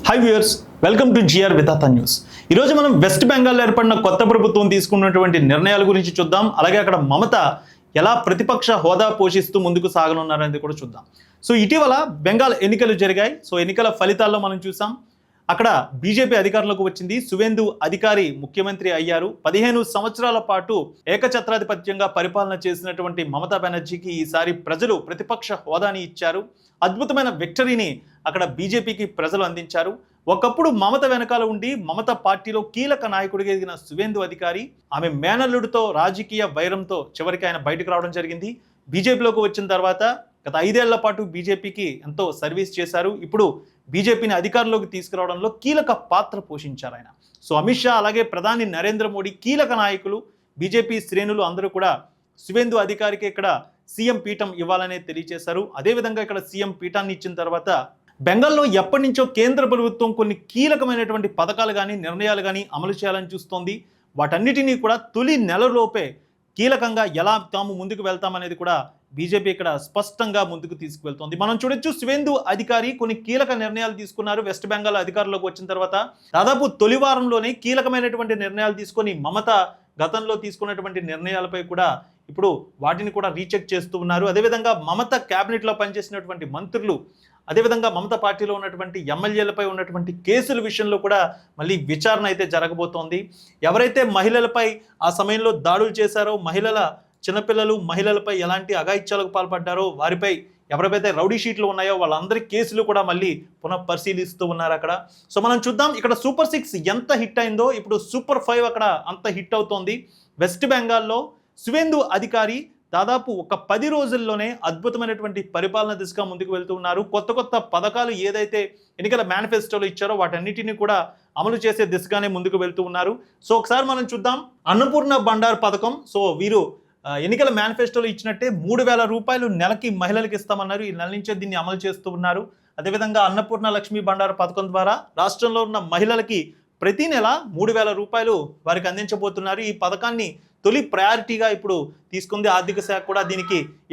High viewers, welcome to GR Vidhata news. ఈరోజు మనం west బెంగాల్లో ఏర్పడిన కొత్త ప్రభుత్వం తీసుకున్నటువంటి నిర్ణయాల గురించి చూద్దాం. అలాగే అక్కడ మమత ఎలా ప్రతిపక్ష హోదా పోషిస్తూ ముందుకు సాగనున్నారనేది కూడా చూద్దాం. సో ఇటీవల బెంగాల్ ఎన్నికలు జరిగాయి. సో ఎన్నికల ఫలితాల్లో మనం చూసాం, అక్కడ బీజేపీ అధికారంలోకి వచ్చింది. సువేందు అధికారి ముఖ్యమంత్రి అయ్యారు. 15 సంవత్సరాల పాటు ఏకఛత్రాధిపత్యంగా పరిపాలన చేసినటువంటి మమతా బెనర్జీకి ఈసారి ప్రజలు ప్రతిపక్ష హోదాని ఇచ్చారు. అద్భుతమైన విక్టరీని అక్కడ బీజేపీకి ప్రజలు అందించారు. ఒకప్పుడు మమత వెనకాల ఉండి మమత పార్టీలో కీలక నాయకుడిగా ఎదిగిన సువేందు అధికారి ఆమె మేనల్లుడితో రాజకీయ వైరంతో చివరికి ఆయన బయటకు రావడం జరిగింది. బీజేపీలోకి వచ్చిన తర్వాత గత 5 ఏళ్ల పాటు బీజేపీకి ఎంతో సర్వీస్ చేశారు. ఇప్పుడు బీజేపీని అధికారంలోకి తీసుకురావడంలో కీలక పాత్ర పోషించారు ఆయన. సో అమిత్ షా అలాగే ప్రధాని నరేంద్ర మోడీ కీలక నాయకులు బీజేపీ శ్రేణులు అందరూ కూడా సువేందు అధికారికి ఇక్కడ సీఎం పీఠం ఇవ్వాలనే తెలియజేశారు. అదేవిధంగా ఇక్కడ సీఎం పీఠాన్ని ఇచ్చిన తర్వాత బెంగాల్లో ఎప్పటి నుంచో కేంద్ర ప్రభుత్వం కొన్ని కీలకమైనటువంటి పథకాలు కానీ నిర్ణయాలు కానీ అమలు చేయాలని చూస్తోంది. వాటన్నిటినీ కూడా తొలి నెలలోపే కీలకంగా ఎలా తాము ముందుకు వెళ్తామనేది కూడా బీజేపీ ఇక్కడ స్పష్టంగా ముందుకు తీసుకువెళ్తోంది. మనం చూడొచ్చు, సువేందు అధికారి కొన్ని కీలక నిర్ణయాలు తీసుకున్నారు. వెస్ట్ బెంగాల్ అధికారంలోకి వచ్చిన తర్వాత దాదాపు తొలి వారంలోనే కీలకమైనటువంటి నిర్ణయాలు తీసుకొని మమత గతంలో తీసుకున్నటువంటి నిర్ణయాలపై కూడా ఇప్పుడు వాటిని కూడా రీచెక్ చేస్తూ ఉన్నారు. అదేవిధంగా మమత క్యాబినెట్లో పనిచేసినటువంటి మంత్రులు, అదేవిధంగా మమతా పార్టీలో ఉన్నటువంటి ఎమ్మెల్యేలపై ఉన్నటువంటి కేసుల విషయంలో కూడా మళ్ళీ విచారణ అయితే జరగబోతోంది. ఎవరైతే మహిళలపై ఆ సమయంలో దాడులు చేశారో, చిన్నపిల్లలు మహిళలపై ఎలాంటి అఘాయిత్యాలకు పాల్పడ్డారో, వారిపై ఎవరైతే రౌడీ షీట్లు ఉన్నాయో వాళ్ళందరి కేసులు కూడా మళ్ళీ పునఃపరిశీలిస్తూ ఉన్నారు అక్కడ. సో మనం చూద్దాం, ఇక్కడ సూపర్ 6 ఎంత హిట్ అయిందో ఇప్పుడు సూపర్ 5 అక్కడ అంత హిట్ అవుతోంది. వెస్ట్ బెంగాల్లో సువేందు అధికారి దాదాపు ఒక 10 రోజుల్లోనే అద్భుతమైనటువంటి పరిపాలన దిశగా ముందుకు వెళ్తూ ఉన్నారు. కొత్త పథకాలు ఏదైతే ఎన్నికల మేనిఫెస్టోలో ఇచ్చారో వాటన్నిటిని కూడా అమలు చేసే దిశగానే ముందుకు వెళ్తూ ఉన్నారు. సో ఒకసారి మనం చూద్దాం, అన్నపూర్ణ బండార్ పథకం. సో వీరు ఎన్నికల మేనిఫెస్టోలో ఇచ్చినట్టే 3000 రూపాయలు నెలకి మహిళలకు ఇస్తామన్నారు. ఈ నెల నుంచే దీన్ని అమలు చేస్తూ ఉన్నారు. అదేవిధంగా అన్నపూర్ణ లక్ష్మీ బండారు పథకం ద్వారా రాష్ట్రంలో ఉన్న మహిళలకి ప్రతి నెల 3000 రూపాయలు వారికి అందించబోతున్నారు. ఈ పథకాన్ని తొలి ప్రయారిటీగా ఇప్పుడు తీసుకుంది ఆర్థిక శాఖ కూడా.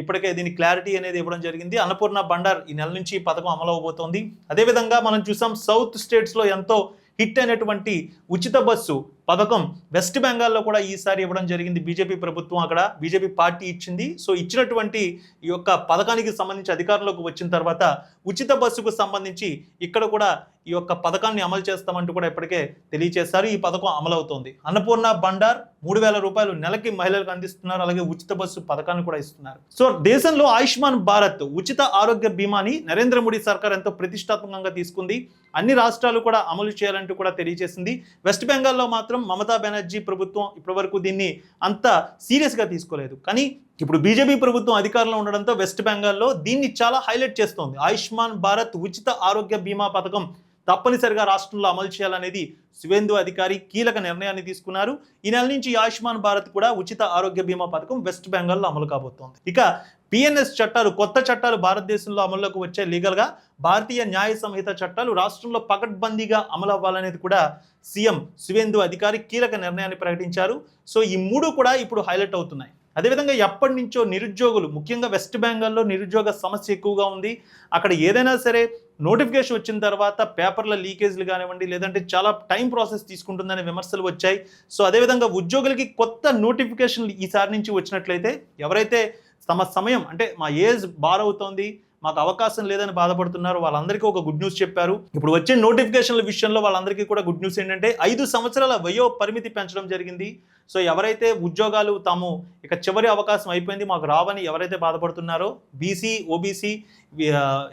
ఇప్పటికే దీని క్లారిటీ అనేది ఇవ్వడం జరిగింది. అన్నపూర్ణ బండార్ ఈ నెల నుంచి ఈ పథకం అమలు అవబోతోంది. అదేవిధంగా మనం చూసాం, సౌత్ స్టేట్స్లో ఎంతో హిట్ అయినటువంటి ఉచిత బస్సు పథకం వెస్ట్ బెంగాల్లో కూడా ఈసారి ఇవ్వడం జరిగింది. బీజేపీ ప్రభుత్వం అక్కడ బీజేపీ పార్టీ ఇచ్చింది. సో ఇచ్చినటువంటి ఈ యొక్క పథకానికి సంబంధించి అధికారంలోకి వచ్చిన తర్వాత ఉచిత బస్సుకు సంబంధించి ఇక్కడ కూడా ఈ యొక్క పథకాన్ని అమలు చేస్తామంటూ కూడా ఇప్పటికే తెలియజేశారు. ఈ పథకం అమలవుతోంది. అన్నపూర్ణ బండార్ 3000 రూపాయలు నెలకి మహిళలకు అందిస్తున్నారు. అలాగే ఉచిత బస్సు పథకాన్ని కూడా ఇస్తున్నారు. సో దేశంలో ఆయుష్మాన్ భారత్ ఉచిత ఆరోగ్య బీమాని నరేంద్ర మోడీ సర్కార్ ఎంతో ప్రతిష్టాత్మకంగా తీసుకుంది. అన్ని రాష్ట్రాలు కూడా అమలు చేయాలంటూ కూడా తెలియజేసింది. వెస్ట్ బెంగాల్లో మాత్రం మమతా బెనర్జీ ప్రభుత్వం ఇప్పటివరకు దీన్ని అంత సీరియస్గా తీసుకోలేదు. కానీ ఇప్పుడు బీజేపీ ప్రభుత్వం అధికారంలో ఉండడంతో వెస్ట్ బెంగాల్లో దీన్ని చాలా హైలైట్ చేస్తోంది. ఆయుష్మాన్ భారత్ ఉచిత ఆరోగ్య బీమా పథకం తప్పనిసరిగా రాష్ట్రంలో అమలు చేయాలనేది సువేందు అధికారి కీలక నిర్ణయాన్ని తీసుకున్నారు. ఈ నెల నుంచి ఆయుష్మాన్ భారత్ కూడా ఉచిత ఆరోగ్య బీమా పథకం వెస్ట్ బెంగాల్లో అమలు కాబోతోంది. ఇక పిఎన్ఎస్ చట్టాలు, కొత్త చట్టాలు భారతదేశంలో అమల్లోకి వచ్చే లీగల్గా భారతీయ న్యాయ సంహిత చట్టాలు రాష్ట్రంలో పకడ్బందీగా అమలు అవ్వాలనేది కూడా సీఎం సువేందు అధికారి కీలక నిర్ణయాన్ని ప్రకటించారు. సో ఈ 3 కూడా ఇప్పుడు హైలైట్ అవుతున్నాయి. అదేవిధంగా ఎప్పటి నుంచో నిరుద్యోగులు, ముఖ్యంగా వెస్ట్ బెంగాల్లో నిరుద్యోగ సమస్య ఎక్కువగా ఉంది. అక్కడ ఏదైనా సరే నోటిఫికేషన్ వచ్చిన తర్వాత పేపర్ల లీకేజ్లు కానివ్వండి, లేదంటే చాలా టైం ప్రాసెస్ తీసుకుంటుందనే విమర్శలు వచ్చాయి. సో అదేవిధంగా ఉద్యోగులకి కొత్త నోటిఫికేషన్లు ఈసారి నుంచి వచ్చినట్లయితే ఎవరైతే తమ సమయం, అంటే మా ఏజ్ బార్ అవుతోంది, మాకు అవకాశం లేదని బాధపడుతున్నారు, వాళ్ళందరికీ ఒక గుడ్ న్యూస్ చెప్పారు. ఇప్పుడు వచ్చే నోటిఫికేషన్ల విషయంలో వాళ్ళందరికీ కూడా గుడ్ న్యూస్ ఏంటంటే 5 సంవత్సరాల వయో పరిమితి పెంచడం జరిగింది. సో ఎవరైతే ఉద్యోగాలు తాము ఇక చివరి అవకాశం అయిపోయింది మాకు రావని ఎవరైతే బాధపడుతున్నారో, BC, OBC,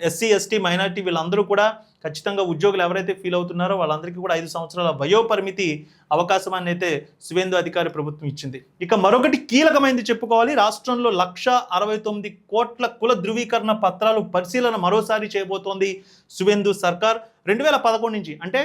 SC, ST, minority వీళ్ళందరూ కూడా ఖచ్చితంగా ఉద్యోగులు ఎవరైతే ఫీల్ అవుతున్నారో వాళ్ళందరికీ కూడా 5 సంవత్సరాల వయో పరిమితి అవకాశాన్ని అయితే సువేందు అధికారి ప్రభుత్వం ఇచ్చింది. ఇక మరొకటి కీలకమైనది చెప్పుకోవాలి, రాష్ట్రంలో 169 కోట్ల కుల ధృవీకరణ పత్రాలు పరిశీలన మరోసారి చేయబోతోంది సువేందు సర్కార్. 2011 నుంచి, అంటే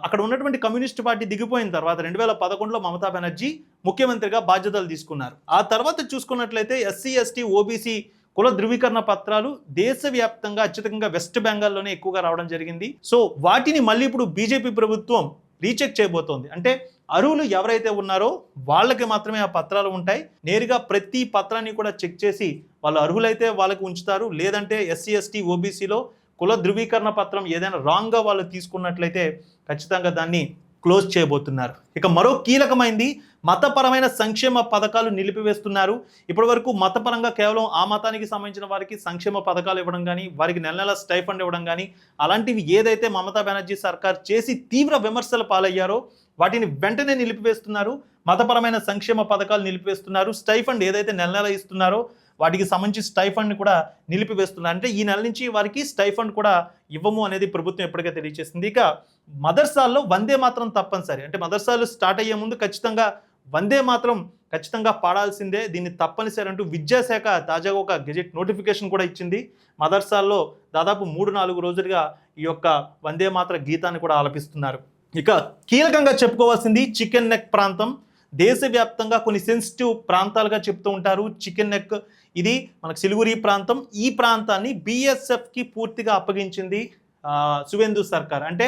అక్కడ ఉన్నటువంటి కమ్యూనిస్ట్ పార్టీ దిగిపోయిన తర్వాత 2011లో మమతా బెనర్జీ ముఖ్యమంత్రిగా బాధ్యతలు తీసుకున్నారు. ఆ తర్వాత చూసుకున్నట్లయితే ఎస్సీ, ఎస్టీ, ఓబీసీ కుల ధృవీకరణ పత్రాలు దేశవ్యాప్తంగా అత్యధికంగా వెస్ట్ బెంగాల్లోనే ఎక్కువగా రావడం జరిగింది. సో వాటిని మళ్ళీ ఇప్పుడు బీజేపీ ప్రభుత్వం రీచెక్ చేయబోతోంది. అంటే అర్హులు ఎవరైతే ఉన్నారో వాళ్ళకి మాత్రమే ఆ పత్రాలు ఉంటాయి. నేరుగా ప్రతి పత్రాన్ని కూడా చెక్ చేసి వాళ్ళు అర్హులైతే వాళ్ళకి ఉంచుతారు, లేదంటే ఎస్సీ, ఎస్టీ, ఓబీసీలో కుల ధృవీకరణ పత్రం ఏదైనా రాంగ్గా వాళ్ళు తీసుకున్నట్లయితే ఖచ్చితంగా దాన్ని క్లోజ్ చేయబోతున్నారు. ఇక మరో కీలకమైంది, మతపరమైన సంక్షేమ పథకాలు నిలిపివేస్తున్నారు. ఇప్పటి వరకు మతపరంగా కేవలం ఆ మతానికి సంబంధించిన వారికి సంక్షేమ పథకాలు ఇవ్వడం కానీ, వారికి నెల నెల స్టైఫండ్ ఇవ్వడం కానీ, అలాంటివి ఏదైతే మమతా బెనర్జీ సర్కార్ చేసి తీవ్ర విమర్శలు పాలయ్యారో వాటిని వెంటనే నిలిపివేస్తున్నారు. మతపరమైన సంక్షేమ పథకాలు నిలిపివేస్తున్నారు. స్టైఫండ్ ఏదైతే నెల నెల ఇస్తున్నారో వాటికి సంబంధించి స్టైఫండ్ కూడా నిలిపివేస్తున్నారు. అంటే ఈ నెల నుంచి వారికి స్టైఫండ్ కూడా ఇవ్వము అనేది ప్రభుత్వం ఎప్పటికే తెలియజేసింది. ఇక మదర్సాల్లో వందే మాత్రం తప్పనిసరి, అంటే మదర్సాలు స్టార్ట్ అయ్యే ముందు ఖచ్చితంగా వందే మాత్రం ఖచ్చితంగా పాడాల్సిందే, దీన్ని తప్పనిసరి అంటూ విద్యాశాఖ తాజాగా ఒక గెజెట్ నోటిఫికేషన్ కూడా ఇచ్చింది. మదర్సాల్లో దాదాపు 3-4 రోజులుగా ఈ యొక్క వందే మాత్ర గీతాన్ని కూడా ఆలపిస్తున్నారు. ఇక కీలకంగా చెప్పుకోవాల్సింది చికెన్ నెక్ ప్రాంతం. దేశవ్యాప్తంగా కొన్ని సెన్సిటివ్ ప్రాంతాలుగా చెప్తూ ఉంటారు. చికెన్ నెక్ ఇది మనకు సిలిగురి ప్రాంతం. ఈ ప్రాంతాన్ని BSFకి పూర్తిగా అప్పగించింది సువేందు సర్కార్. అంటే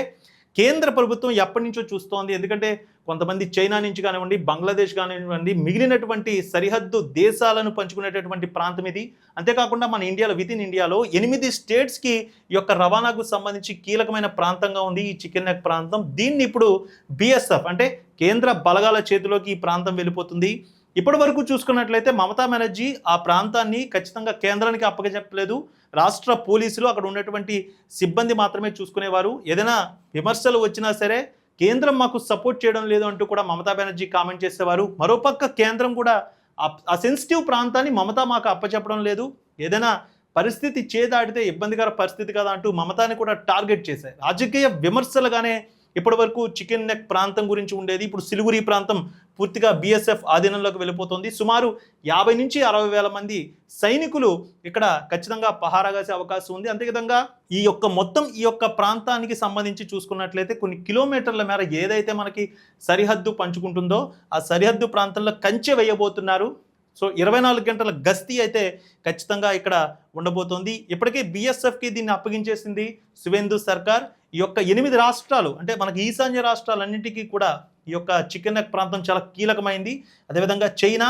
కేంద్ర ప్రభుత్వం ఎప్పటి నుంచో చూస్తోంది. ఎందుకంటే కొంతమంది చైనా నుంచి కానివ్వండి, బంగ్లాదేశ్ కానివ్వండి, మిగిలినటువంటి సరిహద్దు దేశాలను పంచుకునేటటువంటి ప్రాంతం ఇది. అంతేకాకుండా మన ఇండియాలో వితిన్ ఇండియాలో 8 స్టేట్స్కి ఈ యొక్క రవాణాకు సంబంధించి కీలకమైన ప్రాంతంగా ఉంది ఈ చికెన్ నెక్ ప్రాంతం. దీన్ని ఇప్పుడు BSF అంటే కేంద్ర బలగాల చేతిలోకి ఈ ప్రాంతం వెళ్ళిపోతుంది. ఇప్పటి వరకు చూసుకున్నట్లయితే మమతా బెనర్జీ ఆ ప్రాంతాన్ని ఖచ్చితంగా కేంద్రానికి అప్పగచెప్పలేదు. రాష్ట్ర పోలీసులు అక్కడ ఉన్నటువంటి సిబ్బంది మాత్రమే చూసుకునేవారు. ఏదైనా విమర్శలు వచ్చినా సరే కేంద్రం మాకు సపోర్ట్ చేయడం లేదు అంటూ కూడా మమతా బెనర్జీ కామెంట్ చేసేవారు. మరోపక్క కేంద్రం కూడా ఆ సెన్సిటివ్ ప్రాంతాన్ని మమతా మాకు అప్పచెప్పడం లేదు, ఏదైనా పరిస్థితి చేదాడితే ఇబ్బందికర పరిస్థితి కదా అంటూ మమతాని కూడా టార్గెట్ చేశారు. రాజకీయ విమర్శలుగానే ఇప్పటి వరకు చికెన్ నెక్ ప్రాంతం గురించి ఉండేది. ఇప్పుడు సిలిగురి ప్రాంతం పూర్తిగా BSF ఆధీనంలోకి వెళ్ళిపోతుంది. సుమారు 50 నుంచి 60 వేల మంది సైనికులు ఇక్కడ ఖచ్చితంగా పహారా కాసే అవకాశం ఉంది. అంతేవిధంగా ఈ యొక్క ప్రాంతానికి సంబంధించి చూసుకున్నట్లయితే కొన్ని కిలోమీటర్ల మేర ఏదైతే మనకి సరిహద్దు పంచుకుంటుందో ఆ సరిహద్దు ప్రాంతంలో కంచె వేయబోతున్నారు. సో 24 గంటల గస్తీ అయితే ఖచ్చితంగా ఇక్కడ ఉండబోతోంది. ఇప్పటికే BSFకి దీన్ని అప్పగించేసింది సువేందు సర్కార్. ఈ యొక్క 8 రాష్ట్రాలు అంటే మనకి ఈశాన్య రాష్ట్రాలన్నింటికీ కూడా ఈ యొక్క చికెన్ నెక్ ప్రాంతం చాలా కీలకమైంది. అదేవిధంగా చైనా,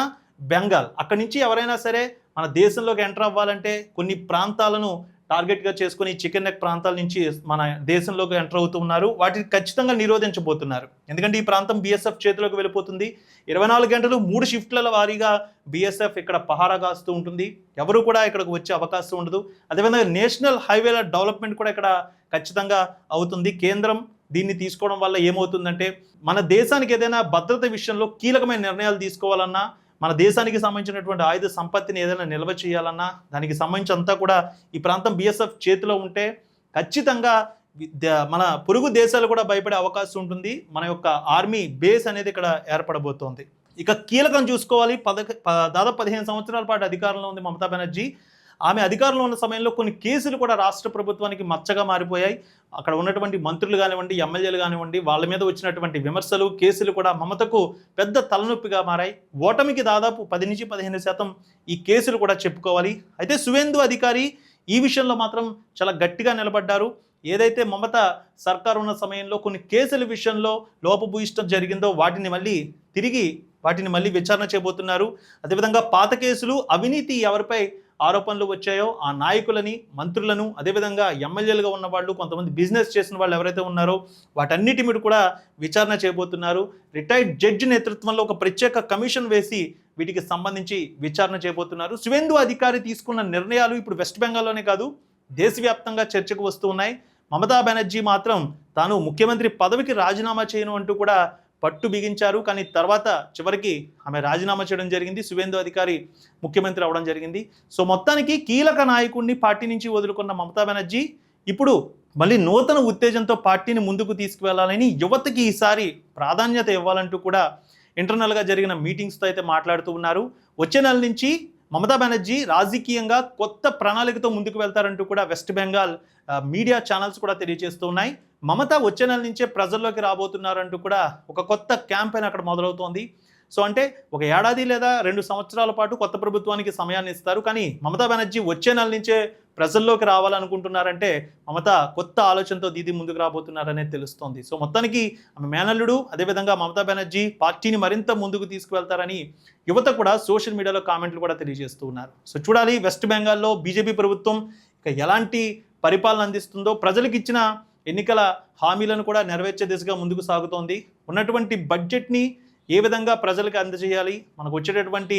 బెంగాల్ అక్కడి నుంచి ఎవరైనా సరే మన దేశంలోకి ఎంటర్ అవ్వాలంటే కొన్ని ప్రాంతాలను టార్గెట్గా చేసుకుని చికెన్ నెక్ ప్రాంతాల నుంచి మన దేశంలోకి ఎంటర్ అవుతూ ఉన్నారు. వాటిని ఖచ్చితంగా నిరోధించబోతున్నారు. ఎందుకంటే ఈ ప్రాంతం BSF చేతిలోకి వెళ్ళిపోతుంది. 24 గంటలు 3 షిఫ్ట్ల వారీగా BSF ఇక్కడ పహారా కాస్తూ ఉంటుంది. ఎవరు కూడా ఇక్కడికి వచ్చే అవకాశం ఉండదు. అదేవిధంగా నేషనల్ హైవేల డెవలప్మెంట్ కూడా ఇక్కడ ఖచ్చితంగా అవుతుంది. కేంద్రం దీన్ని తీసుకోవడం వల్ల ఏమవుతుందంటే మన దేశానికి ఏదైనా భద్రత విషయంలో కీలకమైన నిర్ణయాలు తీసుకోవాలన్నా, మన దేశానికి సంబంధించినటువంటి ఆయుధ సంపత్తిని ఏదైనా నిల్వ చేయాలన్నా దానికి సంబంధించి అంతా కూడా ఈ ప్రాంతం BSF చేతిలో ఉంటే ఖచ్చితంగా మన పొరుగు దేశాలు కూడా భయపడే అవకాశం ఉంటుంది. మన యొక్క ఆర్మీ బేస్ అనేది ఇక్కడ ఏర్పడబోతోంది. ఇక కీలకం చూసుకోవాలి, దాదాపు 15 సంవత్సరాల పాటు అధికారంలో ఉంది మమతా బెనర్జీ. ఆమె అధికారంలో ఉన్న సమయంలో కొన్ని కేసులు కూడా రాష్ట్ర ప్రభుత్వానికి మచ్చగా మారిపోయాయి. అక్కడ ఉన్నటువంటి మంత్రులు కానివ్వండి, ఎమ్మెల్యేలు కానివ్వండి, వాళ్ళ మీద వచ్చినటువంటి విమర్శలు, కేసులు కూడా మమతకు పెద్ద తలనొప్పిగా మారాయి. ఓటమికి దాదాపు 10 నుంచి 15% ఈ కేసులు కూడా చెప్పుకోవాలి. అయితే సువేందు అధికారి ఈ విషయంలో మాత్రం చాలా గట్టిగా నిలబడ్డారు. ఏదైతే మమత సర్కారు ఉన్న సమయంలో కొన్ని కేసుల విషయంలో లోపభూయిష్టం జరిగిందో వాటిని మళ్ళీ విచారణ చేయబోతున్నారు. అదేవిధంగా పాత కేసులు, అవినీతి ఎవరిపై ఆరోపణలు వచ్చాయో ఆ నాయకులని, మంత్రులను, అదేవిధంగా ఎమ్మెల్యేలుగా ఉన్న వాళ్ళు, కొంతమంది బిజినెస్ చేసిన వాళ్ళు ఎవరైతే ఉన్నారో వాటన్నిటి మీద కూడా విచారణ చేయబోతున్నారు. రిటైర్డ్ జడ్జి నేతృత్వంలో ఒక ప్రత్యేక కమిషన్ వేసి వీటికి సంబంధించి విచారణ చేయబోతున్నారు. సువేందు అధికారి తీసుకున్న నిర్ణయాలు ఇప్పుడు వెస్ట్ బెంగాల్లోనే కాదు దేశవ్యాప్తంగా చర్చకు వస్తూ ఉన్నాయి. మమతా బెనర్జీ మాత్రం తాను ముఖ్యమంత్రి పదవికి రాజీనామా చేయను అంటూ కూడా పట్టు బిగించారు. కానీ తర్వాత చివరికి ఆమె రాజీనామా చేయడం జరిగింది. సువేందు అధికారి ముఖ్యమంత్రి అవడం జరిగింది. సో మొత్తానికి కీలక నాయకుడిని పార్టీ నుంచి వదులుకున్న మమతా బెనర్జీ ఇప్పుడు మళ్ళీ నూతన ఉత్తేజంతో పార్టీని ముందుకు తీసుకువెళ్లాలని, యువతకి ఈసారి ప్రాధాన్యత ఇవ్వాలంటూ కూడా ఇంటర్నల్గా జరిగిన మీటింగ్స్తో అయితే మాట్లాడుతూ ఉన్నారు. వచ్చే నెల నుంచి మమతా బెనర్జీ రాజకీయంగా కొత్త ప్రణాళికతో ముందుకు వెళ్తారంటూ కూడా వెస్ట్ బెంగాల్ మీడియా ఛానల్స్ కూడా తెలియజేస్తూ ఉన్నాయి. మమత వచ్చే నెల నుంచే ప్రజల్లోకి రాబోతున్నారంటూ కూడా ఒక కొత్త క్యాంపెయిన్ అక్కడ మొదలవుతోంది. సో అంటే ఒక ఏడాది లేదా 2 సంవత్సరాల పాటు కొత్త ప్రభుత్వానికి సమయాన్ని ఇస్తారు. కానీ మమతా బెనర్జీ వచ్చే నెల నుంచే ప్రజల్లోకి రావాలనుకుంటున్నారంటే మమత కొత్త ఆలోచనతో దీది ముందుకు రాబోతున్నారనేది తెలుస్తోంది. సో మొత్తానికి ఆమె మేనల్లుడు, అదేవిధంగా మమతా బెనర్జీ పార్టీని మరింత ముందుకు తీసుకువెళ్తారని యువత కూడా సోషల్ మీడియాలో కామెంట్లు కూడా తెలియజేస్తూ ఉన్నారు. సో చూడాలి వెస్ట్ బెంగాల్లో బీజేపీ ప్రభుత్వం ఇక ఎలాంటి పరిపాలన అందిస్తుందో, ప్రజలకు ఇచ్చిన ఎన్నికల హామీలను కూడా నెరవేర్చే దిశగా ముందుకు సాగుతోంది. ఉన్నటువంటి బడ్జెట్ని ఏ విధంగా ప్రజలకు అందజేయాలి, మనకు వచ్చేటటువంటి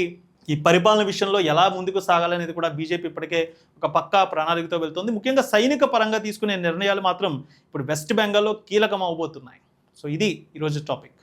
ఈ పరిపాలన విషయంలో ఎలా ముందుకు సాగాలనేది కూడా బీజేపీ ఇప్పటికే ఒక పక్కా ప్రణాళికతో వెళ్తుంది. ముఖ్యంగా సైనిక పరంగా తీసుకునే నిర్ణయాలు మాత్రం ఇప్పుడు వెస్ట్ బెంగాల్లో కీలకం అవబోతున్నాయి. సో ఇది ఈరోజు టాపిక్.